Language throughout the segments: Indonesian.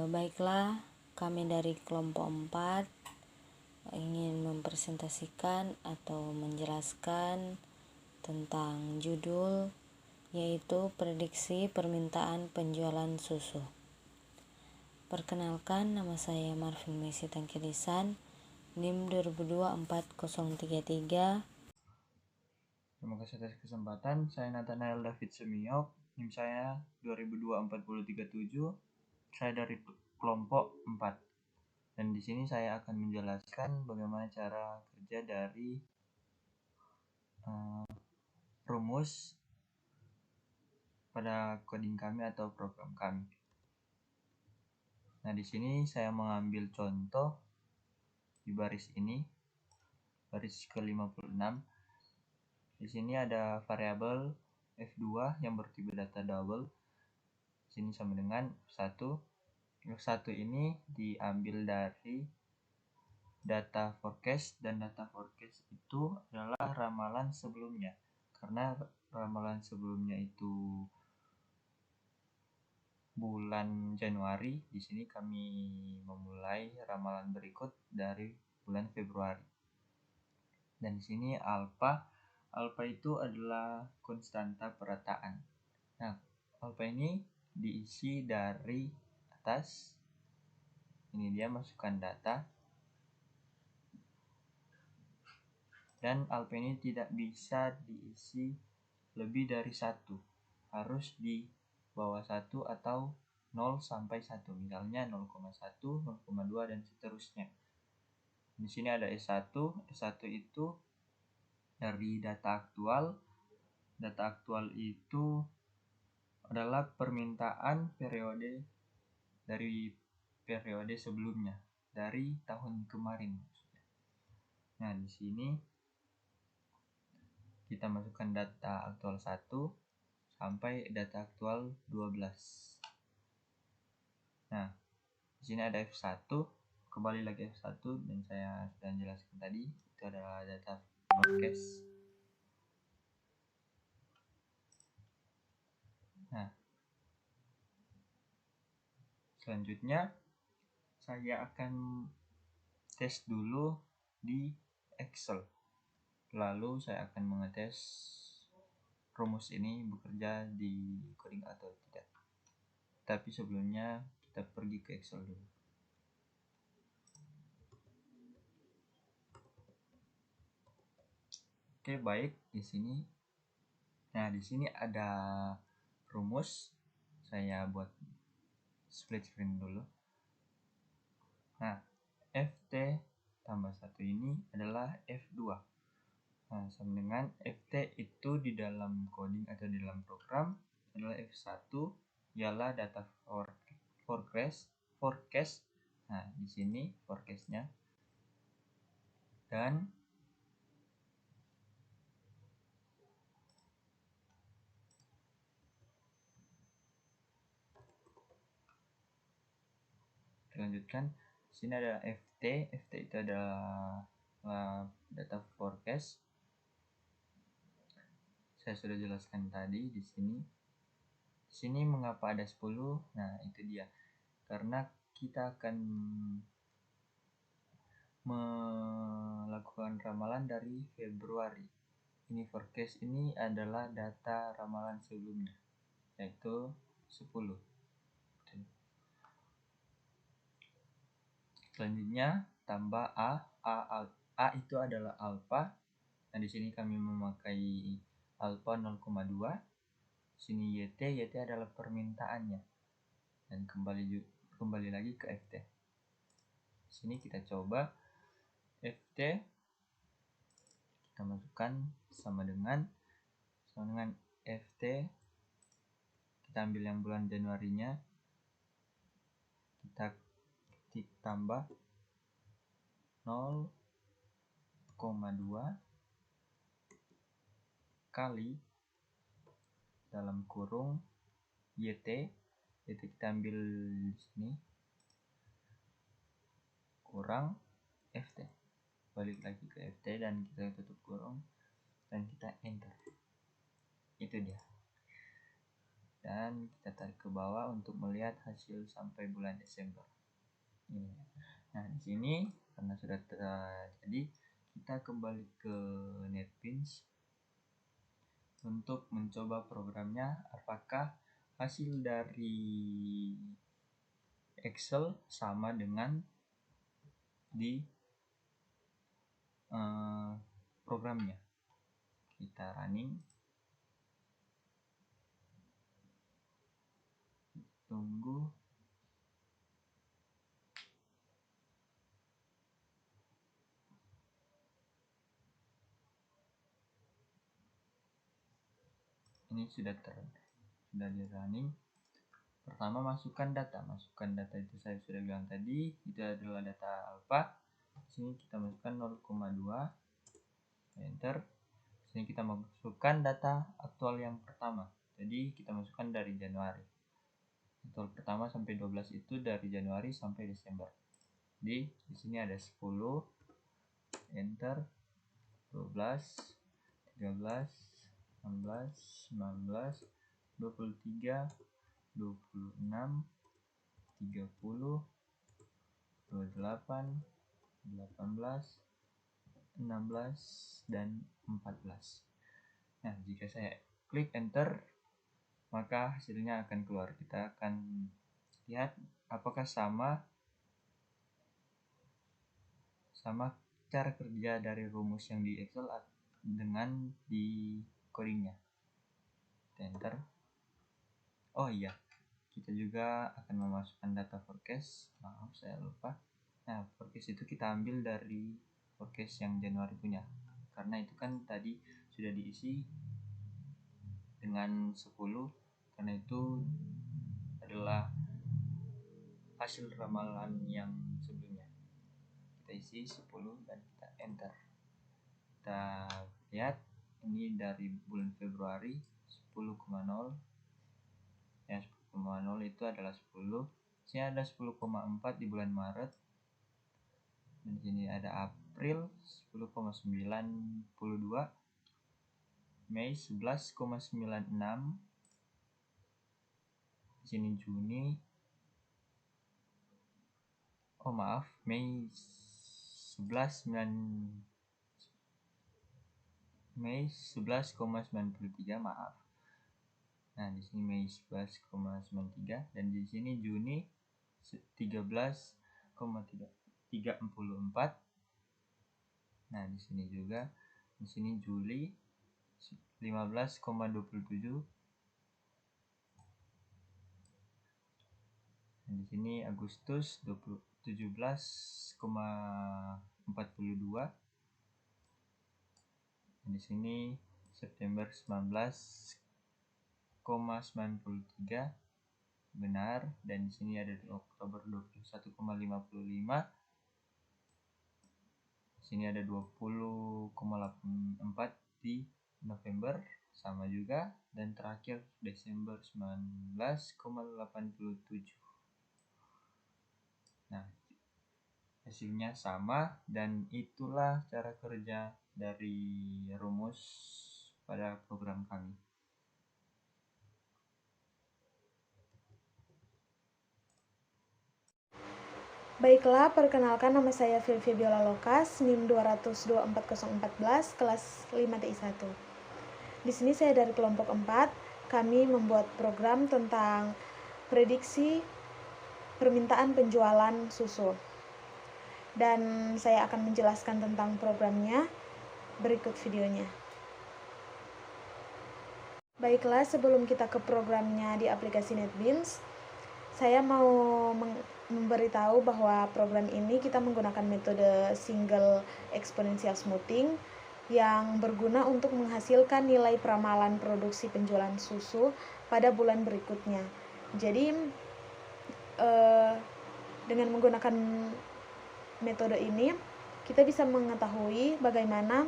Baiklah, kami dari kelompok 4 ingin mempresentasikan atau menjelaskan tentang judul, yaitu prediksi permintaan penjualan susu. Perkenalkan, nama saya Marvin Messi Tangkilisan, NIM 20224033. Terima kasih atas kesempatan. Saya Nathanael David Semiok, NIM saya 20224037. Saya dari kelompok 4. Dan di sini saya akan menjelaskan bagaimana cara kerja dari rumus pada coding kami atau program kami. Nah, di sini saya mengambil contoh di baris ini, baris ke-56. Di sini ada variabel F2 yang bertipe data double. Di sini sama dengan F1. F1 ini diambil dari data forecast, dan data forecast itu adalah ramalan sebelumnya. Karena ramalan sebelumnya itu bulan Januari, di sini kami memulai ramalan berikut dari bulan Februari. Dan di sini alpha itu adalah konstanta perataan. Nah, alpha ini diisi dari atas. Ini dia masukkan data. Dan alpha ini tidak bisa diisi lebih dari 1. Harus di bawah 1 atau 0 sampai 1. Misalnya 0,1, 0,2 dan seterusnya. Di sini ada S1. S1 itu dari data aktual. Data aktual itu adalah permintaan periode dari periode sebelumnya, dari tahun kemarin. Nah, di sini kita masukkan data aktual 1 sampai data aktual 12. Nah, di sini ada F1, kembali lagi F1, dan saya sudah jelaskan tadi, itu adalah data forecast. Nah, selanjutnya saya akan tes dulu di Excel. Lalu saya akan mengetes rumus ini bekerja di coding atau tidak. Tapi sebelumnya kita pergi ke Excel dulu. Oke, baik, di sini. Nah, di sini ada rumus. Saya buat split screen dulu. Nah, FT tambah 1 ini adalah F2. Nah, sama dengan FT itu di dalam coding atau di dalam program adalah F1, ialah data forecast. Nah, di sini forecastnya. Dan lanjutkan, di sini ada FT. FT itu adalah data forecast. Saya sudah jelaskan tadi di sini. Di sini mengapa ada 10? Nah, itu dia. Karena kita akan melakukan ramalan dari Februari. Ini forecast ini adalah data ramalan sebelumnya, yaitu 10. Selanjutnya tambah A. A itu adalah alpha. Nah, di sini kami memakai alpha 0,2. Sini YT adalah permintaannya. Dan kembali lagi ke FT. Sini kita coba FT, kita masukkan sama dengan FT. Kita ambil yang bulan Januarinya, kita ketik tambah 0,2 kali dalam kurung YT kita ambil di sini kurang FT. Balik lagi ke FT dan kita tutup kurung dan kita enter. Itu dia. dan kita tarik ke bawah untuk melihat hasil sampai bulan Desember. Nah, di sini karena sudah terjadi, kita kembali ke NetBeans untuk mencoba programnya apakah hasil dari Excel sama dengan di programnya. Kita running, tunggu. Ini sudah di running. Pertama masukkan data itu saya sudah bilang tadi, itu adalah data alpha. Di sini kita masukkan 0,2, enter. Di sini kita masukkan data aktual yang pertama. Jadi kita masukkan dari Januari. Aktual pertama sampai 12 itu dari Januari sampai Desember. Di sini ada 10, enter, 12, 13, 16, 19, 23, 26, 30, 28, 18, 16, dan 14. Nah, jika saya klik enter, maka hasilnya akan keluar. Kita akan lihat apakah sama cara kerja dari rumus yang di Excel dengan di codingnya. Enter. Oh iya, kita juga akan memasukkan data forecast. Maaf, saya lupa. Nah, forecast itu kita ambil dari forecast yang Januari punya, karena itu kan tadi sudah diisi dengan 10, karena itu adalah hasil ramalan yang sebelumnya. Kita isi 10 dan kita enter. Kita lihat ini dari bulan Februari 10,0. Yang 10,0 itu adalah 10. Sini ada 10,4 di bulan Maret. Dan di sini ada April 10,92. Mei 11,96. Di sini Juni. Oh maaf, Mei 11,93, maaf. Nah, di sini Mei 11,93 dan di sini Juni 13,34. Nah, di sini juga, di sini Juli 15,27. Dan di sini Agustus 17,42. Dan di sini September 19,93, benar. Dan di sini ada di Oktober 21,55. Di sini ada 20,84 di November, sama juga. Dan terakhir Desember 19,87. Nah, hasilnya sama, dan itulah cara kerja dari rumus pada program kami. Baiklah, perkenalkan nama saya Filvi Biola Lokas, NIM 2024014, kelas 5TI1. Di sini saya dari kelompok 4, kami membuat program tentang prediksi permintaan penjualan susu. Dan saya akan menjelaskan tentang programnya berikut videonya. Baiklah, sebelum kita ke programnya di aplikasi NetBeans, saya mau memberitahu bahwa program ini kita menggunakan metode single exponential smoothing yang berguna untuk menghasilkan nilai peramalan produksi penjualan susu pada bulan berikutnya. Jadi dengan menggunakan metode ini kita bisa mengetahui bagaimana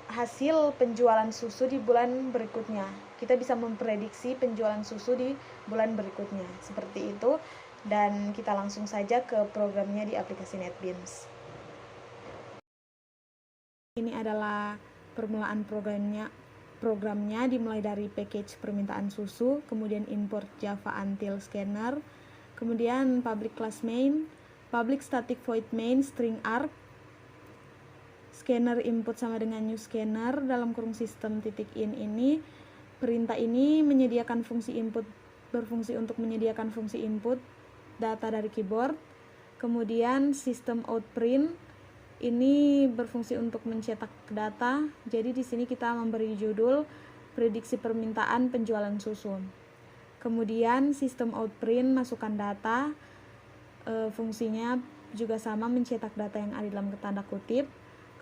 hasil penjualan susu di bulan berikutnya. Kita bisa memprediksi penjualan susu di bulan berikutnya. Seperti itu. Dan kita langsung saja ke programnya di aplikasi NetBeans. Ini adalah permulaan programnya programnya dimulai dari package permintaan susu, kemudian import Java Until Scanner, kemudian public class main, public static void main string arg, scanner input sama dengan new scanner dalam kurung sistem .in ini. Perintah ini menyediakan fungsi input, berfungsi untuk menyediakan fungsi input data dari keyboard. Kemudian sistem out print ini berfungsi untuk mencetak data. Jadi di sini kita memberi judul prediksi permintaan penjualan susu. Kemudian sistem out print masukkan data, fungsinya juga sama, mencetak data yang ada dalam tanda kutip.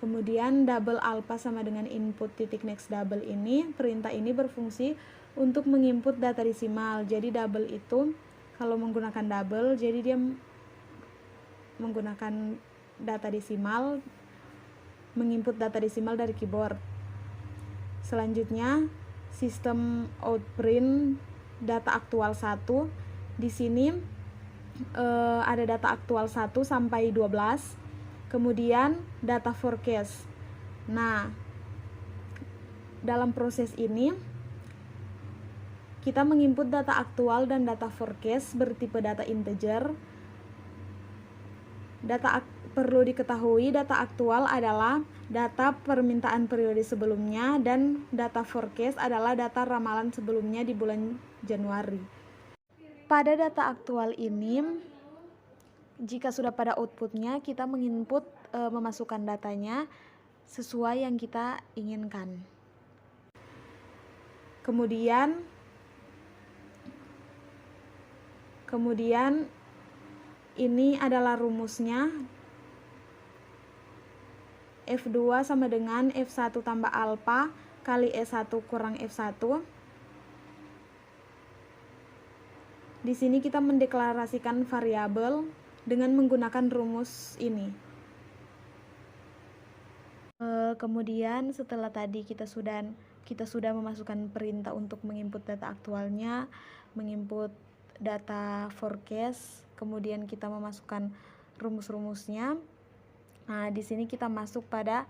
Kemudian double alpha sama dengan input .next double ini, perintah ini berfungsi untuk menginput data desimal. Jadi double itu kalau menggunakan double, jadi dia menggunakan data desimal, menginput data desimal dari keyboard. Selanjutnya sistem outprint data aktual 1. Di sini ada data aktual 1 sampai 12. Kemudian data forecast. Nah, dalam proses ini kita menginput data aktual dan data forecast bertipe data integer. Perlu diketahui data aktual adalah data permintaan periode sebelumnya dan data forecast adalah data ramalan sebelumnya di bulan Januari. Pada data aktual ini, jika sudah pada outputnya, kita menginput, memasukkan datanya sesuai yang kita inginkan. Kemudian ini adalah rumusnya. F2 sama dengan F1 tambah alpha kali E1 kurang F1. Di sini kita mendeklarasikan variabel dengan menggunakan rumus ini. Kemudian setelah tadi kita sudah memasukkan perintah untuk menginput data aktualnya, menginput data forecast, kemudian kita memasukkan rumus-rumusnya. Nah, di sini kita masuk pada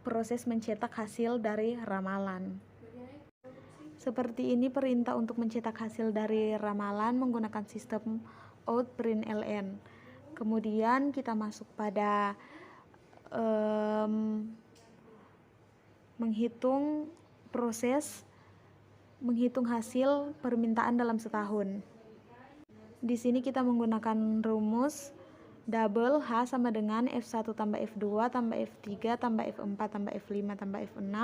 proses mencetak hasil dari ramalan. Seperti ini perintah untuk mencetak hasil dari ramalan menggunakan sistem outprintln. Kemudian kita masuk pada menghitung hasil permintaan dalam setahun. Di sini kita menggunakan rumus double H sama dengan F1 tambah F2 tambah F3 tambah F4 tambah F5 tambah F6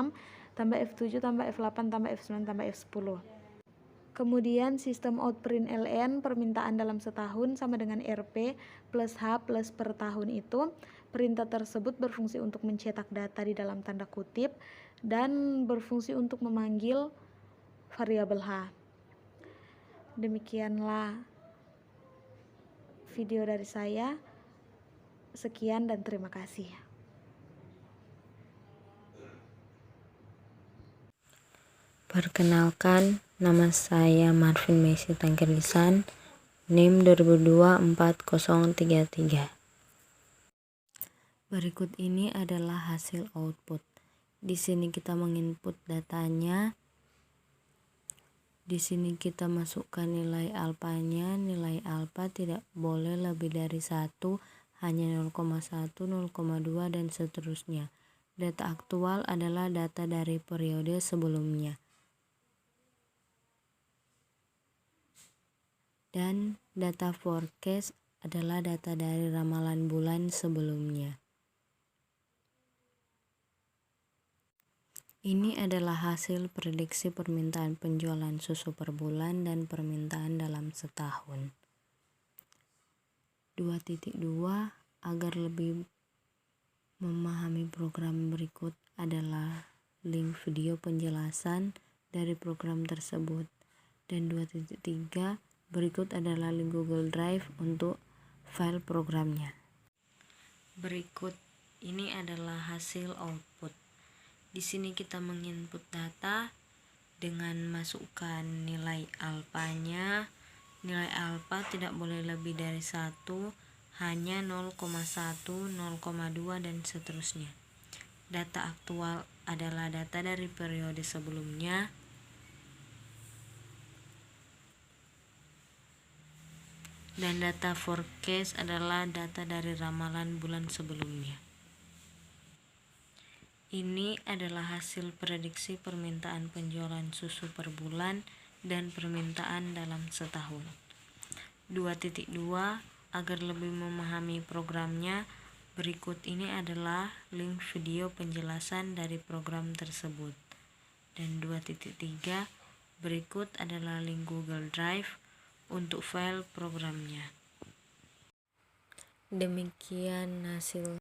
tambah F7 tambah F8 tambah F9 tambah F10. Kemudian sistem outprintln permintaan dalam setahun sama dengan RP plus H plus per tahun itu. Perintah tersebut berfungsi untuk mencetak data di dalam tanda kutip dan berfungsi untuk memanggil variabel H. Demikianlah video dari saya. Sekian dan terima kasih. Perkenalkan, nama saya Marvin Messi Tangkelisan, NIM 20224033. Berikut ini adalah hasil output. Di sini kita menginput datanya. Di sini kita masukkan nilai alfanya. Nilai alfa tidak boleh lebih dari 1, hanya 0,1, 0,2 dan seterusnya. Data aktual adalah data dari periode sebelumnya. Dan data forecast adalah data dari ramalan bulan sebelumnya. Ini adalah hasil prediksi permintaan penjualan susu per bulan dan permintaan dalam setahun. 2.2 Agar lebih memahami program berikut adalah link video penjelasan dari program tersebut. Dan 2.3 berikut adalah link Google Drive untuk file programnya. Berikut ini adalah hasil output. Di sini kita menginput data dengan masukkan nilai alfanya. Nilai alfa tidak boleh lebih dari 1, hanya 0,1, 0,2 dan seterusnya. Data aktual adalah data dari periode sebelumnya. Dan data forecast adalah data dari ramalan bulan sebelumnya. Ini adalah hasil prediksi permintaan penjualan susu per bulan dan permintaan dalam setahun. 2.2 Agar lebih memahami programnya, berikut ini adalah link video penjelasan dari program tersebut. Dan 2.3 berikut adalah link Google Drive untuk file programnya. Demikian hasil